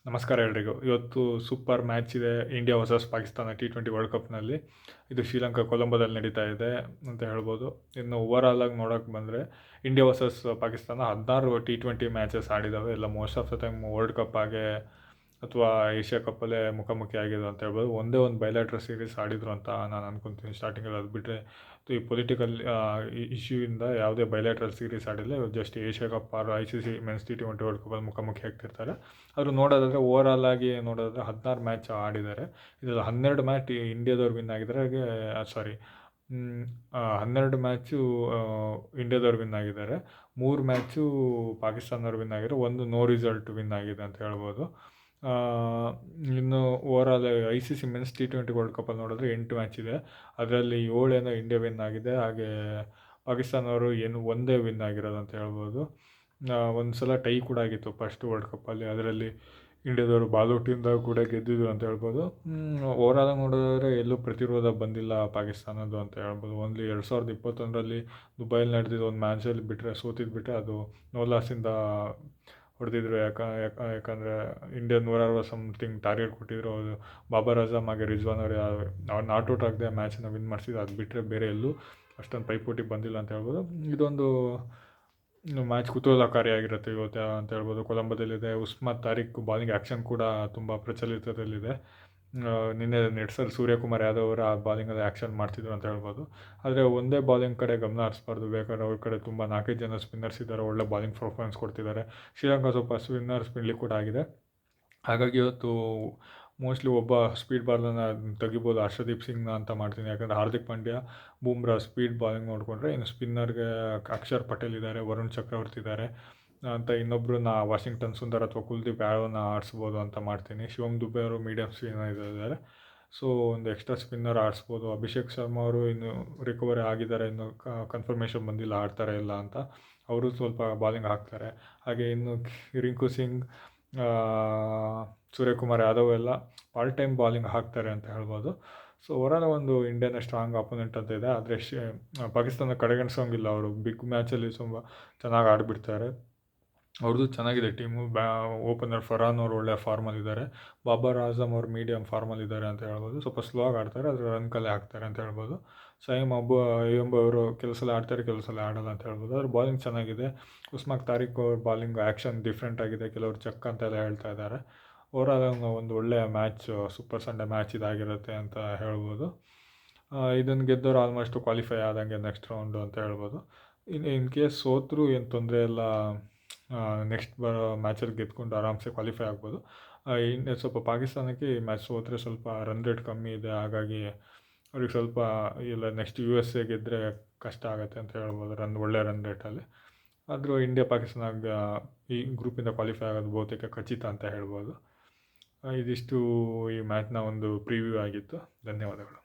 ನಮಸ್ಕಾರ ಎಲ್ರಿಗೂ. ಇವತ್ತು ಸೂಪರ್ ಮ್ಯಾಚ್ ಇದೆ India versus Pakistan T20 world ಕಪ್ನಲ್ಲಿ. ಇದು ಶ್ರೀಲಂಕಾ ಕೊಲಂಬೋದಲ್ಲಿ ನಡೀತಾ ಇದೆ ಅಂತ ಹೇಳ್ಬೋದು. ಇನ್ನು ಓವರಾಲ್ ಆಗಿ ನೋಡೋಕೆ ಬಂದರೆ India versus Pakistan 16 T20 matches ಆಡಿದ್ದಾವೆ. ಎಲ್ಲ most of the time world cup ಆಗೇ ಅಥವಾ ಏಷ್ಯಾ ಕಪ್ಪಲ್ಲೇ ಮುಖಾಮುಖಿ ಆಗಿದೆ ಅಂತ ಹೇಳ್ಬೋದು. ಒಂದೇ ಒಂದು ಬೈಲ್ಯಾಟ್ರಲ್ ಸೀರೀಸ್ ಆಡಿದರು ಅಂತ ನಾನು ಅನ್ಕೊತೀನಿ ಸ್ಟಾರ್ಟಿಂಗಲ್ಲಿ. ಅದು ಬಿಟ್ಟರೆ ಈ ಪೊಲಿಟಿಕಲ್ ಇಶ್ಯೂಯಿಂದ ಯಾವುದೇ ಬೈಲ್ಯಾಟ್ರಲ್ ಸೀರೀಸ್ ಆಡಿಲ್ಲ. Just Asia cup or ICC men's T20 world ಕಪ್ಪಲ್ಲಿ ಮುಖಾಮುಖಿ ಆಗ್ತಿರ್ತಾರೆ. ಆದರೂ ನೋಡೋದಾದರೆ ಓವರಾಲ್ ಆಗಿ ನೋಡೋದಾದರೆ 16 ಮ್ಯಾಚ್ ಆಡಿದ್ದಾರೆ. ಇದರಲ್ಲಿ 12 ಮ್ಯಾಚ್ ಇಂಡಿಯಾದವ್ರು ವಿನ್ ಆಗಿದ್ದಾರೆ. ಹಾಗೆ 12 ಮ್ಯಾಚು ಇಂಡಿಯಾದವ್ರು ವಿನ್ ಆಗಿದ್ದಾರೆ, 3 ಮ್ಯಾಚು ಪಾಕಿಸ್ತಾನದವ್ರು ವಿನ್ ಆಗಿದ್ದಾರೆ, ಒಂದು ನೋ ರಿಸಲ್ಟ್ ವಿನ್ ಆಗಿದೆ ಅಂತ ಹೇಳ್ಬೋದು. ಇನ್ನು overall ICC men's T20 world ಕಪ್ಪಲ್ಲಿ ನೋಡಿದ್ರೆ 8 ಮ್ಯಾಚ್ ಇದೆ. ಅದರಲ್ಲಿ 7 ಇಂಡಿಯಾ ವಿನ್ ಆಗಿದೆ. ಹಾಗೆ ಪಾಕಿಸ್ತಾನವರು ಒಂದೇ ವಿನ್ ಆಗಿರೋದು ಅಂತ ಹೇಳ್ಬೋದು. ಒಂದು ಸಲ ಟೈ ಕೂಡ ಆಗಿತ್ತು ಫಸ್ಟ್ ವರ್ಲ್ಡ್ ಕಪ್ಪಲ್ಲಿ, ಅದರಲ್ಲಿ ಇಂಡಿಯಾದವರು ಬಾಲ್ಔಟಿಂದ ಕೂಡ ಗೆದ್ದಿದ್ರು ಅಂತ ಹೇಳ್ಬೋದು. ಓವರಾಲ್ ನೋಡೋದಾದರೆ ಎಲ್ಲೂ ಪ್ರತಿರೋಧ ಬಂದಿಲ್ಲ ಪಾಕಿಸ್ತಾನದ್ದು ಅಂತ ಹೇಳ್ಬೋದು. ಓನ್ಲಿ 2021ರಲ್ಲಿ ದುಬೈಲಿ ನಡೆದಿದ್ದು ಒಂದು ಮ್ಯಾಚಲ್ಲಿ ಸೋತಿದ್ದು ಅದು ನೋ ಲಾಸಿಂದ ಹೊಡೆದಿದ್ರು. ಯಾಕಂದರೆ ಇಂಡಿಯಾ 160 ಸಮಥಿಂಗ್ ಟಾರ್ಗೆಟ್ ಕೊಟ್ಟಿದ್ರು. ಅದು ಬಾಬರ್ ಅಜಮ್ ಹಾಗೆ ರಿಜ್ವಾನ್ ಅವ್ರು ನಾಟ್ ಔಟ್ ಆಗದೆ ಮ್ಯಾಚನ್ನು ವಿನ್ ಮಾಡಿಸಿದ್ರು. ಅದು ಬಿಟ್ಟರೆ ಬೇರೆ ಎಲ್ಲೂ ಅಷ್ಟೊಂದು ಪೈಪೋಟಿ ಬಂದಿಲ್ಲ ಅಂತ ಹೇಳ್ಬೋದು. ಇದೊಂದು ಮ್ಯಾಚ್ ಕುತೂಹಲಕಾರಿಯಾಗಿರುತ್ತೆ ಇವತ್ತು ಅಂತ ಹೇಳ್ಬೋದು. ಕೊಲಂಬೋದಲ್ಲಿದೆ. ಉಸ್ಮಾನ್ ತಾರಿಕ್ ಬಾಲಿಂಗ್ ಆ್ಯಕ್ಷನ್ ಕೂಡ ತುಂಬ ಪ್ರಚಲಿತದಲ್ಲಿದೆ. ನಿನ್ನೆ ನೆಟ್ಸರ್ ಸೂರ್ಯಕುಮಾರ್ ಯಾದವ್ ಅವರ ಬಾಲಿಂಗಲ್ಲಿ ಆ್ಯಕ್ಷನ್ ಮಾಡ್ತಿದ್ರು ಅಂತ ಹೇಳ್ಬೋದು. ಆದರೆ ಒಂದೇ ಬಾಲಿಂಗ್ ಕಡೆ ಗಮನ ಹರಿಸ್ಬಾರ್ದು. ಬೇಕಾದ್ರೆ ಅವ್ರ ಕಡೆ ತುಂಬ 4-5 ಜನ ಸ್ಪಿನ್ನರ್ಸ್ ಇದ್ದಾರೆ, ಒಳ್ಳೆ ಬಾಲಿಂಗ್ ಪರ್ಫಾರ್ಮೆನ್ಸ್ ಕೊಡ್ತಿದ್ದಾರೆ. ಶ್ರೀಲಂಕಾ ಸ್ವಲ್ಪ ಸ್ಪಿನ್ಲಿ ಕೂಡ ಆಗಿದೆ. ಹಾಗಾಗಿ ಇವತ್ತು ಮೋಸ್ಟ್ಲಿ ಒಬ್ಬ ಸ್ಪೀಡ್ ಬಾಲನ್ನು ತೆಗಿಬೋದು, ಹರ್ಷದೀಪ್ ಸಿಂಗ್ನ ಅಂತ ಮಾಡ್ತೀನಿ. ಯಾಕಂದರೆ ಹಾರ್ದಿಕ್ ಪಾಂಡ್ಯ, ಬೂಮ್ರಾ ಸ್ಪೀಡ್ ಬಾಲಿಂಗ್ ನೋಡಿಕೊಂಡ್ರೆ, ಇನ್ನು ಸ್ಪಿನ್ನರ್ಗೆ ಅಕ್ಷರ್ ಪಟೇಲ್ ಇದ್ದಾರೆ, ವರುಣ್ ಚಕ್ರವರ್ತಿ ಇದ್ದಾರೆ ಅಂತ ಇನ್ನೊಬ್ಬರನ್ನ ವಾಷಿಂಗ್ಟನ್ ಸುಂದರ್ ಅಥವಾ ಕುಲ್ದೀಪ್ ಯಾದವ್ನ ಆಡಿಸ್ಬೋದು ಅಂತ ಮಾಡ್ತೀನಿ. ಶಿವಮ್ ದುಬೆ ಅವರು ಮೀಡಿಯಮ್ ಸ್ಪಿನ್ನರ್ ಇದ್ದಾರೆ, ಸೊ ಒಂದು ಎಕ್ಸ್ಟ್ರಾ ಸ್ಪಿನ್ನರ್ ಆಡಿಸ್ಬೋದು. ಅಭಿಷೇಕ್ ಶರ್ಮಾ ಅವರು ಇನ್ನು ರಿಕವರಿ ಆಗಿದ್ದಾರೆ, ಇನ್ನು ಕನ್ಫರ್ಮೇಷನ್ ಬಂದಿಲ್ಲ ಆಡ್ತಾರೆ ಇಲ್ಲ ಅಂತ. ಅವರು ಸ್ವಲ್ಪ ಬಾಲಿಂಗ್ ಹಾಕ್ತಾರೆ. ಹಾಗೆ ಇನ್ನು ರಿಂಕು ಸಿಂಗ್, ಸೂರ್ಯಕುಮಾರ್ ಯಾದವ್ ಎಲ್ಲ ಪಾರ್ಟ್ ಟೈಮ್ ಬಾಲಿಂಗ್ ಹಾಕ್ತಾರೆ ಅಂತ ಹೇಳ್ಬೋದು. ಸೊ ಓವರಾಲ್ ಒಂದು ಇಂಡಿಯಾನ ಸ್ಟ್ರಾಂಗ್ ಅಪೋನೆಂಟ್ ಅಂತ ಇದೆ. ಆದರೆ ಪಾಕಿಸ್ತಾನ ಕಡೆಗಣಿಸೋಂಗಿಲ್ಲ. ಅವರು ಬಿಗ್ ಮ್ಯಾಚಲ್ಲಿ ತುಂಬ ಚೆನ್ನಾಗಿ ಆಡಿಬಿಡ್ತಾರೆ. ಅವ್ರದ್ದು ಚೆನ್ನಾಗಿದೆ ಟೀಮು. ಓಪನರ್ ಫರಾನ್ ಅವರು ಒಳ್ಳೆಯ ಫಾರ್ಮಲ್ಲಿದ್ದಾರೆ. ಬಾಬರ್ ಆಜಮ್ ಅವರು ಮೀಡಿಯಮ್ ಫಾರ್ಮಲ್ಲಿದ್ದಾರೆ ಅಂತ ಹೇಳ್ಬೋದು. ಸ್ವಲ್ಪ ಸ್ಲೋ ಆಗಿ ಆಡ್ತಾರೆ, ಆದರೆ ರನ್ ಕಲೆ ಹಾಕ್ತಾರೆ ಅಂತ ಹೇಳ್ಬೋದು. ಸೈಮ್ ಅಯ್ಯಂಬ ಅವರು ಕೆಲವು ಸಲ ಆಡ್ತಾರೆ, ಕೆಲವು ಸಲ ಆಡಲ್ಲ ಅಂತ ಹೇಳ್ಬೋದು. ಅವ್ರ ಬಾಲಿಂಗ್ ಚೆನ್ನಾಗಿದೆ. ಉಸ್ಮಾನ್ ತಾರಿಕ್ ಅವ್ರ ಬಾಲಿಂಗ್ ಆ್ಯಕ್ಷನ್ ಡಿಫ್ರೆಂಟ್ ಆಗಿದೆ. ಕೆಲವರು ಚೆಕ್ ಅಂತೆಲ್ಲ ಹೇಳ್ತಾ ಇದ್ದಾರೆ. ಓವರಾಲ್ ಒಂದು ಒಳ್ಳೆಯ ಮ್ಯಾಚ್, ಸೂಪರ್ ಸಂಡೇ ಮ್ಯಾಚ್ ಇದಾಗಿರುತ್ತೆ ಅಂತ ಹೇಳ್ಬೋದು. ಇದನ್ನು ಗೆದ್ದವರು ಆಲ್ಮೋಸ್ಟ್ ಕ್ವಾಲಿಫೈ ಆದಂಗೆ ನೆಕ್ಸ್ಟ್ ರೌಂಡು ಅಂತ ಹೇಳ್ಬೋದು. ಇನ್ ಕೇಸ್ ಸೋತರೂ ಏನು ತೊಂದರೆ ಇಲ್ಲ, ನೆಕ್ಸ್ಟ್ ಬರೋ ಮ್ಯಾಚಲ್ಲಿ ಗೆದ್ಕೊಂಡು ಆರಾಮ್ಸೆ ಕ್ವಾಲಿಫೈ ಆಗ್ಬೋದು. ಇನ್ನು ಸ್ವಲ್ಪ ಪಾಕಿಸ್ತಾನಕ್ಕೆ ಈ ಮ್ಯಾಚ್ ಸೋತ್ರೆ ಸ್ವಲ್ಪ ರನ್ ರೇಟ್ ಕಮ್ಮಿ ಇದೆ. ಹಾಗಾಗಿ ಅವ್ರಿಗೆ ಸ್ವಲ್ಪ ಇಲ್ಲ ನೆಕ್ಸ್ಟ್ USA ಗೆದ್ದರೆ ಕಷ್ಟ ಆಗುತ್ತೆ ಅಂತ ಹೇಳ್ಬೋದು, ಒಳ್ಳೆ ರನ್ ರೇಟಲ್ಲಿ. ಆದರೂ ಇಂಡಿಯಾ ಪಾಕಿಸ್ತಾನ ಈ ಗ್ರೂಪಿಂದ ಕ್ವಾಲಿಫೈ ಆಗೋದು ಬಹುತೇಕ ಖಚಿತ ಅಂತ ಹೇಳ್ಬೋದು. ಇದಿಷ್ಟು ಈ ಮ್ಯಾಚ್ನ ಒಂದು ಪ್ರಿವ್ಯೂ ಆಗಿತ್ತು. ಧನ್ಯವಾದಗಳು.